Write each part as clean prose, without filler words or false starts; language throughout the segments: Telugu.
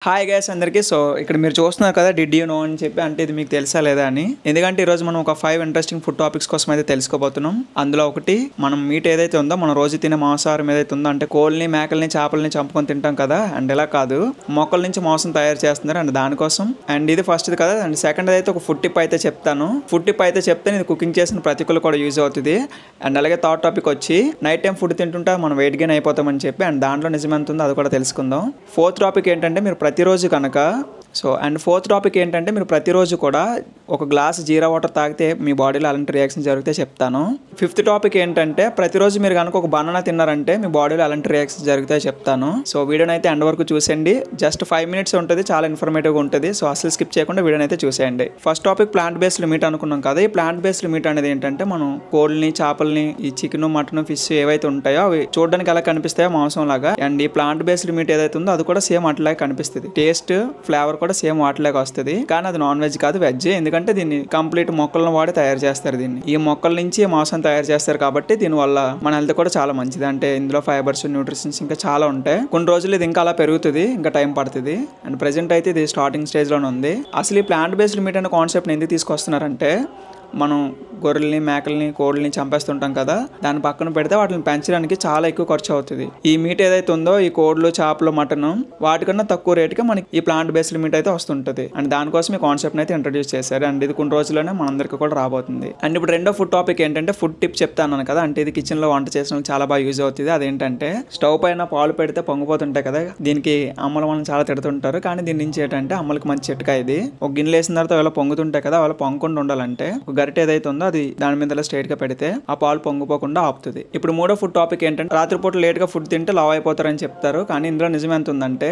హాయ్ గైస్ అందరికీ. సో ఇక్కడ మీరు చూస్తున్నారు కదా డిడ్ యూ నో అని చెప్పి, అంటే ఇది మీకు తెలుసా లేదా అని. ఎందుకంటే ఈరోజు మనం ఒక 5 ఇంట్రెస్టింగ్ ఫుడ్ టాపిక్స్ కోసం అయితే తెలుసుకోబోతున్నాం. అందులో ఒకటి, మనం మీట్ ఏదైతే ఉందో, మనం రోజు తినే మాంసాహారం ఏదైతే ఉందో, అంటే కోళ్ళని, మేకల్ని, చేపల్ని చంపుకొని తింటాం కదా, అండ్ ఇలా కాదు, మొక్కల నుంచి మాంసం తయారు చేస్తున్నారు అండ్ దానికోసం. అండ్ ఇది ఫస్ట్ది కదా. అండ్ సెకండ్ అయితే ఒక ఫుడ్ టిప్ అయితే చెప్తాను. ఫుడ్ టిప్ అయితే చెప్తే ఇది కుకింగ్ చేసిన ప్రతి ఒక్కరు కూడా యూజ్ అవుతుంది. అండ్ అలాగే థర్డ్ టాపిక్ వచ్చి, నైట్ టైం ఫుడ్ తింటుంటే మనం వెయిట్ గెయిన్ అయిపోతామని చెప్పి, అండ్ దాంట్లో నిజమెంత ఉందో అది కూడా తెలుసుకుందాం. ఫోర్త్ టాపిక్ ఏంటంటే, మీరు ప్రతిరోజు కనుక ఫోర్త్ టాపిక్ ఏంటంటే, మీరు ప్రతిరోజు కూడా ఒక గ్లాస్ జీరా వాటర్ తాగితే మీ బాడీలో అలాంటి రియాక్షన్ జరిగితే చెప్తాను. ఫిఫ్త్ టాపిక్ ఏంటంటే, ప్రతిరోజు మీరు కనుక ఒక బనానా తిన్నారంటే మీ బాడీలో అలాంటి రియాక్షన్ జరిగితే చెప్తాను. సో వీడియోని అయితే ఎండ్ వరకు చూసేయండి. జస్ట్ 5 minutes ఉంటుంది, చాలా ఇన్ఫర్మేటివ్గా ఉంటుంది. సో అసలు స్కిప్ చేయకుండా వీడియోని అయితే చూసేయండి. First topic plant based meet అనుకున్నాం కదా. ఈ ప్లాంట్ బేస్డ్ మీట్ అనేది ఏంటంటే, మనం కోళ్ళని, చేపల్ని, ఈ చికెన్, మటన్, ఫిష్ ఏవైతే ఉంటాయో అవి చూడడానికి ఎలా కనిపిస్తాయో మాంసం లాగా, అండ్ ఈ ప్లాంట్ బేస్డ్ మీట్ ఏదైతే ఉందో అది కూడా సేమ్ అట్లాగే కనిపిస్తుంది. టేస్ట్, ఫ్లేవర్ కూడా సేమ్ వాటిలాగా వస్తుంది. కానీ అది నాన్ వెజ్ కాదు, వెజ్. ఎందుకంటే దీన్ని కంప్లీట్ మొక్కలను వాడి తయారు చేస్తారు. దీన్ని ఈ మొక్కల నుంచి మాంసం తయారు చేస్తారు కాబట్టి దీనివల్ల మన హెల్త్ కూడా చాలా మంచిది. అంటే ఇందులో ఫైబర్స్, న్యూట్రిషన్స్ ఇంకా చాలా ఉంటాయి. కొన్ని రోజులు ఇది ఇంకా అలా పెరుగుతుంది, ఇంకా టైం పడుతుంది. అండ్ ప్రెసెంట్ అయితే ఇది స్టార్టింగ్ స్టేజ్ లోనే ఉంది. అసలు ఈ ప్లాంట్ బేస్డ్ మీట్ అనే కాన్సెప్ట్ ఎందుకు తీసుకొస్తున్నారంటే, మనం గొర్రెల్ని, మేకల్ని, కోళ్ళని చంపేస్తుంటాం కదా, దాని పక్కన పెడితే వాటిని పెంచడానికి చాలా ఎక్కువ ఖర్చు అవుతుంది. ఈ మీట్ ఏదైతే ఉందో, ఈ కోళ్ళు, చేపలు, మటన్, వాటికన్నా తక్కువ రేటుకి మనకి ఈ ప్లాంట్ బేస్డ్ మీట్ అయితే వస్తుంటది. అండ్ దానికోసం ఈ కాన్సెప్ట్ అయితే ఇంట్రడ్యూస్ చేశారు. అండ్ ఇది కొన్ని రోజుల్లోనే మనందరికీ కూడా రాబోతుంది. అండ్ ఇప్పుడు రెండో ఫుడ్ టాపిక్ ఏంటంటే, ఫుడ్ టిప్ చెప్తాను కదా. అంటే ఇది కిచెన్ లో వంట చేసిన చాలా బాగా యూజ్ అవుతుంది. అదేంటంటే, స్టవ్ పైన పాలు పెడితే పొంగిపోతుంటాయి కదా, దీనికి అమ్మలు మనం చాలా తిడుతుంటారు. కానీ దీని నుంచి ఏంటంటే, అమ్మలకి మంచి చిట్కా ఇది. ఒక గిన్నెలు వేసిన తర్వాత అలా పొంగుతుంటాయి కదా, అలా పొంగకుండా ఉండాలంటే ఒక గరిటె ఏదైతే ఉందో అది దాని మీద స్ట్రైట్ గా పెడితే ఆ పాలు పొంగిపోకుండా ఆపుతుంది. ఇప్పుడు మూడో ఫుడ్ టాపిక్ ఏంటంటే, రాత్రిపూట లేట్ గా ఫుడ్ తింటే లావ్ అయిపోతారని చెప్తారు. కానీ ఇందులో నిజం ఎంత ఉందంటే,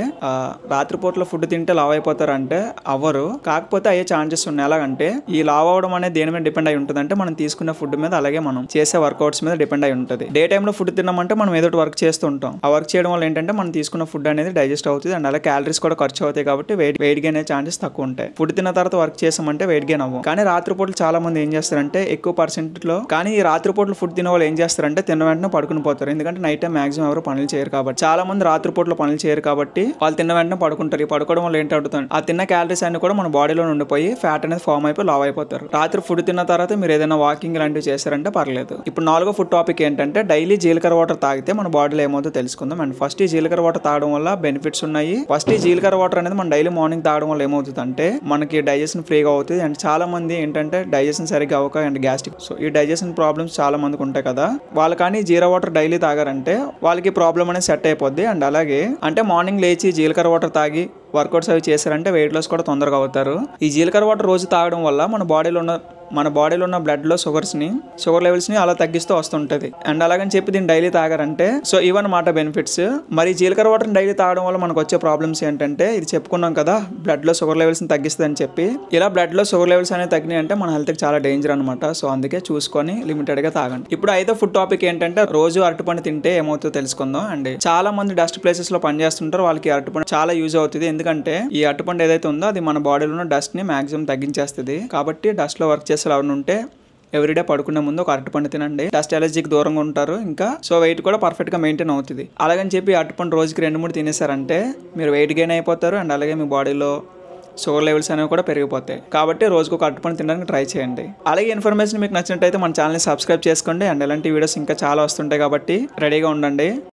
రాత్రిపూటలో ఫుడ్ తింటే లావ్ అయిపోతారంటే అవ్వరు. కాకపోతే అయ్యే ఛాన్సెస్ ఉన్నాయి. ఎలాగంటే, ఈ లావ్ అవడం అనేది దేని మీద డిపెండ్ అయి ఉంటుంది అంటే, మనం తీసుకునే ఫుడ్ మీద, అలాగే మనం చేసే వర్కౌట్స్ మీద డిపెండ్ అయి ఉంటుంది. డే టైంలో ఫుడ్ తిన్నామంటే మనం ఏదో వర్క్ చేస్తూ ఉంటాం. ఆ వర్క్ చేయడం వల్ల ఏంటంటే, మనం తీసుకున్న ఫుడ్ అనేది డైజెస్ట్ అవుతుంది. అండ్ అలాగే క్యాలరీస్ కూడా ఖర్చు అవుతాయి కాబట్టి వెయిట్ గెయిన్ అయ్యే ఛాన్సెస్ తక్కువ ఉంటాయి. ఫుడ్ తిన్న తర్వాత వర్క్ చేసామంటే వెయిట్ గెయిన్ అవ్వం. కానీ రాత్రిపూటలు చాలా మంది ఏం చేస్తారంటే, ఎక్కువ పర్సెంట్ లో, కానీ ఈ రాత్రిపూటలు ఫుడ్ తినే వాళ్ళు ఏం చేస్తారంటే, తిన్న వెంటనే పడుకుని పోతారు. ఎందుకంటే నైట్ టైం మాక్సిమం ఎవరు పనులు చేయరు కాబట్టి. చాలా మంది రాత్రిపూటలో పనులు చేయరు కాబట్టి వాళ్ళు తిన్న వెంటనే పడుకుంటారు. ఈ పడుకోవడం వల్ల ఏంటవుతుంది, ఆ తిన్న క్యాలరీస్ అన్ని కూడా మన బాడీలో ఉండిపోయి ఫ్యాట్ అనేది ఫామ్ అయిపోయి లావ్ అయిపోతారు. రాత్రి ఫుడ్ తిన్న తర్వాత మీరు ఏదైనా వాకింగ్ లాంటివి చేశారంటే పర్లేదు. ఇప్పుడు నాలుగో ఫుడ్ టాపిక్ ఏంటంటే, డైలీ జీలకర్ర వాటర్ తాగితే మన బాడీలో ఏమవుతుందో తెలుసుకుందాం. అండ్ ఫస్ట్ ఈ జీలకర్ర వాటర్ తాగడం వల్ల బెనిఫిట్స్ ఉన్నాయి. ఫస్ట్ ఈ జీలకర్ర వాటర్ అనేది మన డైలీ మార్నింగ్ తాగడం వల్ల ఏమవుతుంది అంటే, మనకి డైజెషన్ ఫ్రీగా అవుతుంది. అండ్ చాలా మంది ఏంటంటే డైజెషన్ సరిగ్గా అవ్వక అండ్ గ్యాస్ట్రిక్, సో ఈ డైజెషన్ ప్రాబ్లమ్స్ చాలా మందికి ఉంటాయి కదా, వాళ్ళు కానీ జీరా వాటర్ డైలీ తాగారంటే వాళ్ళకి ప్రాబ్లం అనేది సెట్ అయిపోద్ది. అండ్ అలాగే అంటే మార్నింగ్ లేచి జీలకర్ర వాటర్ తాగి వర్కౌట్స్ అవి చేశారంటే వెయిట్ లాస్ కూడా తొందరగా అవుతారు. ఈ జీలకర్ర వాటర్ రోజు తాగడం వల్ల మన బాడీలో ఉన్న బ్లడ్ లో షుగర్ లెవెల్స్ ని అలా తగ్గిస్తూ వస్తుంటది. అండ్ అలాగని చెప్పి దీన్ని డైలీ తాగారంటే, సో ఇవన్నమాట బెనిఫిట్స్. మరి జీలకర్ర వాటర్ డైలీ తాగడం వల్ల మనకు వచ్చే ప్రాబ్లమ్స్ ఏంటంటే, ఇది చెప్పుకున్నాం కదా, బ్లడ్ లో షుగర్ లెవెల్స్ ని తగ్గిస్తుంది అని చెప్పి. ఇలా బ్లడ్ లో షుగర్ లెవెల్స్ అనేవి తగ్గినాయి అంటే మన హెల్త్ కి చాలా డేంజర్ అనమాట. సో అందుకే చూసుకొని లిమిటెడ్ గా తాగండి. ఇప్పుడు ఐదో ఫుడ్ టాపిక్ ఏంటంటే, రోజు అరటిపండు తింటే ఏమవుతుందో తెలుసుకుందాం. అండ్ చాలా మంది డస్ట్ ప్లేసెస్ లో పనిచేస్తుంటారు, వాళ్ళకి అరటిపండు చాలా యూజ్ అవుతుంది. ఎందుకంటే ఈ అరటిపండు ఏదైతే ఉందో అది మన బాడీలో ఉన్న డస్ట్ ని మాక్సిమం తగ్గించేస్తుంది. కాబట్టి డస్ట్ లో వర్క్ చేసే ఎవరైనా ఉంటే ఎవ్రీడే పడుకునే ముందు ఒక అరటిపండు తినండి. డస్ట్ ఎలర్జీకి దూరంగా ఉంటారు. ఇంకా సో వెయిట్ కూడా పర్ఫెక్ట్ గా మెయింటైన్ అవుతుంది. అలాగని చెప్పి అరటిపండు రోజుకి 2-3 తినేసారంటే మీరు వెయిట్ గెయిన్ అయిపోతారు. అండ్ అలాగే మీ బాడీలో షుగర్ లెవెల్స్ అనేవి కూడా పెరిగిపోతాయి. కాబట్టి రోజుకు ఒక అరటిపండు తినడానికి ట్రై చేయండి. అలాగే ఇన్ఫర్మేషన్ మీకు నచ్చినట్టయితే మన ఛానల్ని సబ్స్క్రైబ్ చేసుకోండి. అండ్ ఇలాంటి వీడియోస్ ఇంకా చాలా వస్తుంటాయి కాబట్టి రెడీగా ఉండండి.